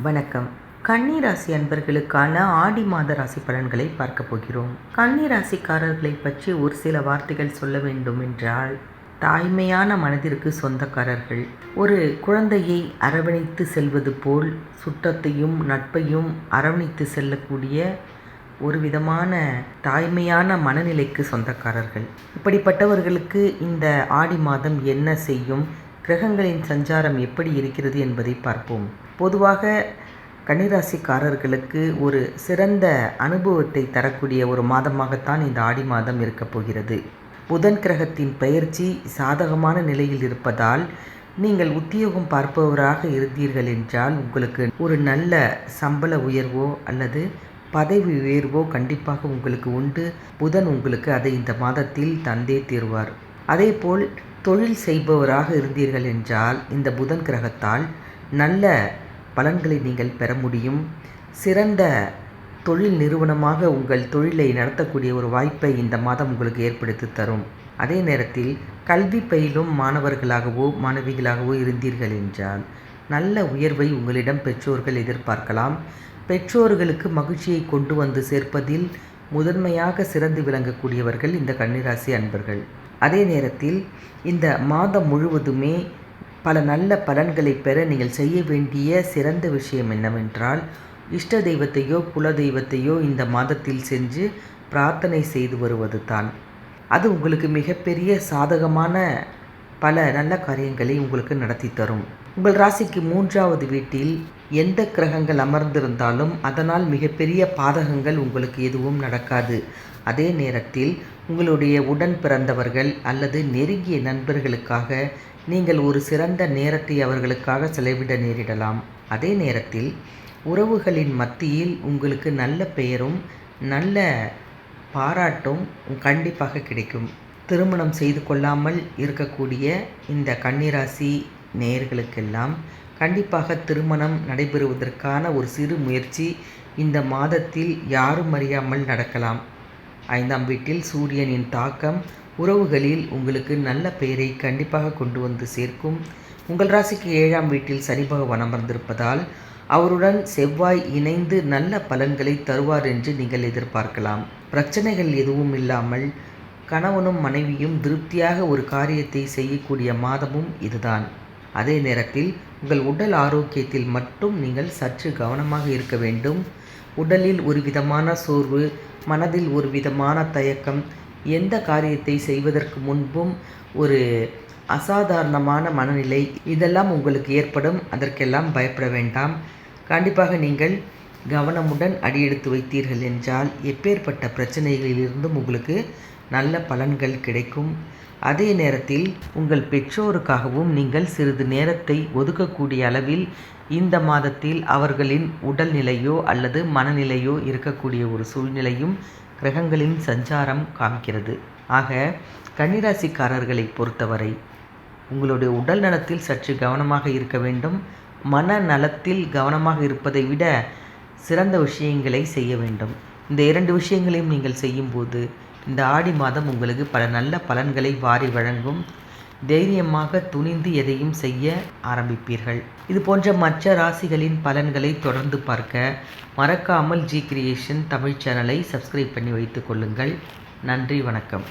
வணக்கம். கன்னி ராசி அன்பர்களுக்கான ஆடி மாத ராசி பலன்களை பார்க்க போகிறோம். கன்னி ராசிக்காரர்களை பற்றி ஒரு சில வார்த்தைகள் சொல்ல வேண்டும் என்றால், தாய்மையான மனதிற்கு சொந்தக்காரர்கள். ஒரு குழந்தையை அரவணைத்து செல்வது போல் சுற்றத்தையும் நட்பையும் அரவணைத்து செல்லக்கூடிய ஒரு விதமான தாய்மையான மனநிலைக்கு சொந்தக்காரர்கள். இப்படிப்பட்டவர்களுக்கு இந்த ஆடி மாதம் என்ன செய்யும், கிரகங்களின் சஞ்சாரம் எப்படி இருக்கிறது என்பதை பார்ப்போம். பொதுவாக கன்னிராசிக்காரர்களுக்கு ஒரு சிறந்த அனுபவத்தை தரக்கூடிய ஒரு மாதமாகத்தான் இந்த ஆடி மாதம் இருக்கப் போகிறது. புதன் கிரகத்தின் பெயர்ச்சி சாதகமான நிலையில் இருப்பதால் நீங்கள் உத்தியோகம் பார்ப்பவராக இருந்தீர்கள் என்றால் உங்களுக்கு ஒரு நல்ல சம்பள உயர்வோ அல்லது பதவி உயர்வோ கண்டிப்பாக உங்களுக்கு உண்டு. புதன் உங்களுக்கு அதை இந்த மாதத்தில் தந்தே தீர்வார். அதேபோல் தொழில் செய்பவராக இருந்தீர்கள் என்றால் இந்த புதன் கிரகத்தால் நல்ல பலன்களை நீங்கள் பெற முடியும். சிறந்த தொழில் நிறுவனமாக உங்கள் தொழிலை நடத்தக்கூடிய ஒரு வாய்ப்பை இந்த மாதம் உங்களுக்கு ஏற்படுத்தி தரும். அதே நேரத்தில் கல்வி பயிலும் மாணவர்களாகவோ மாணவிகளாகவோ இருந்தீர்கள் என்றால் நல்ல உயர்வை உங்களிடம் பெற்றோர்கள் எதிர்பார்க்கலாம். பெற்றோர்களுக்கு மகிழ்ச்சியை கொண்டு வந்து சேர்ப்பதில் முதன்மையாக சிறந்து விளங்கக்கூடியவர்கள் இந்த கன்னிராசி அன்பர்கள். அதே நேரத்தில் இந்த மாதம் முழுவதுமே பல நல்ல பலன்களை பெற நீங்கள் செய்ய வேண்டிய சிறந்த விஷயம் என்னவென்றால், இஷ்ட தெய்வத்தையோ குல தெய்வத்தையோ இந்த மாதத்தில் சென்று பிரார்த்தனை செய்து வருவது தான். அது உங்களுக்கு மிகப்பெரிய சாதகமான பல நல்ல காரியங்களை உங்களுக்கு நடத்தி தரும். உங்கள் ராசிக்கு 3வது வீட்டில் எந்த கிரகங்கள் அமர்ந்திருந்தாலும் அதனால் மிகப்பெரிய பாதகங்கள் உங்களுக்கு எதுவும் நடக்காது. அதே நேரத்தில் உங்களுடைய உடன் பிறந்தவர்கள் அல்லது நெருங்கிய நண்பர்களுக்காக நீங்கள் ஒரு சிறந்த நேரத்தை அவர்களுக்காக செலவிட நேரிடலாம். அதே நேரத்தில் உறவுகளின் மத்தியில் உங்களுக்கு நல்ல பெயரும் நல்ல பாராட்டும் கண்டிப்பாக கிடைக்கும். திருமணம் செய்து கொள்ளாமல் இருக்கக்கூடிய இந்த கன்னிராசி நேயர்களுக்கெல்லாம் கண்டிப்பாக திருமணம் நடைபெறுவதற்கான ஒரு சிறு முயற்சி இந்த மாதத்தில் யாரும் அறியாமல் நடக்கலாம். 5ஆம் வீட்டில் சூரியனின் தாக்கம் உறவுகளில் உங்களுக்கு நல்ல பெயரை கண்டிப்பாக கொண்டு வந்து சேர்க்கும். உங்கள் ராசிக்கு 7ஆம் வீட்டில் சனி பகவான் அமர்ந்திருப்பதால் அவருடன் செவ்வாய் இணைந்து நல்ல பலன்களை தருவார் என்று நீங்கள் எதிர்பார்க்கலாம். பிரச்சனைகள் எதுவும் இல்லாமல் கணவனும் மனைவியும் திருப்தியாக ஒரு காரியத்தை செய்யக்கூடிய மாதமும் இதுதான். அதே நேரத்தில் உங்கள் உடல் ஆரோக்கியத்தில் மட்டும் நீங்கள் சற்று கவனமாக இருக்க வேண்டும். உடலில் ஒரு விதமான சோர்வு, மனதில் ஒரு விதமான தயக்கம், எந்த காரியத்தை செய்வதற்கு முன்பும் ஒரு அசாதாரணமான மனநிலை, இதெல்லாம் உங்களுக்கு ஏற்படும். அதற்கெல்லாம் பயப்பட வேண்டாம். கண்டிப்பாக நீங்கள் கவனமுடன் அடியெடுத்து வைத்தீர்கள் என்றால் எப்பேற்பட்ட பிரச்சனைகளிலிருந்தும் உங்களுக்கு நல்ல பலன்கள் கிடைக்கும். அதே நேரத்தில் உங்கள் பெற்றோருக்காகவும் நீங்கள் சிறிது நேரத்தை ஒதுக்கக்கூடிய அளவில் இந்த மாதத்தில் அவர்களின் உடல்நிலையோ அல்லது மனநிலையோ இருக்கக்கூடிய ஒரு சூழ்நிலையும் கிரகங்களின் சஞ்சாரம் காமிக்கிறது. ஆக கன்னிராசிக்காரர்களை பொறுத்தவரை உங்களுடைய உடல் நலத்தில் சற்று கவனமாக இருக்க வேண்டும். மன நலத்தில் கவனமாக இருப்பதை விட சிறந்த விஷயங்களை செய்ய வேண்டும். இந்த 2 விஷயங்களையும் நீங்கள் செய்யும்போது இந்த ஆடி மாதம் உங்களுக்கு பல நல்ல பலன்களை வாரி வழங்கும். தைரியமாக துணிந்து எதையும் செய்ய ஆரம்பிப்பீர்கள். இது போன்ற மற்ற ராசிகளின் பலன்களை தொடர்ந்து பார்க்க மறக்காமல் ஜி கிரியேஷன் தமிழ் சேனலை சப்ஸ்கிரைப் பண்ணி வைத்துக் கொள்ளுங்கள். நன்றி, வணக்கம்.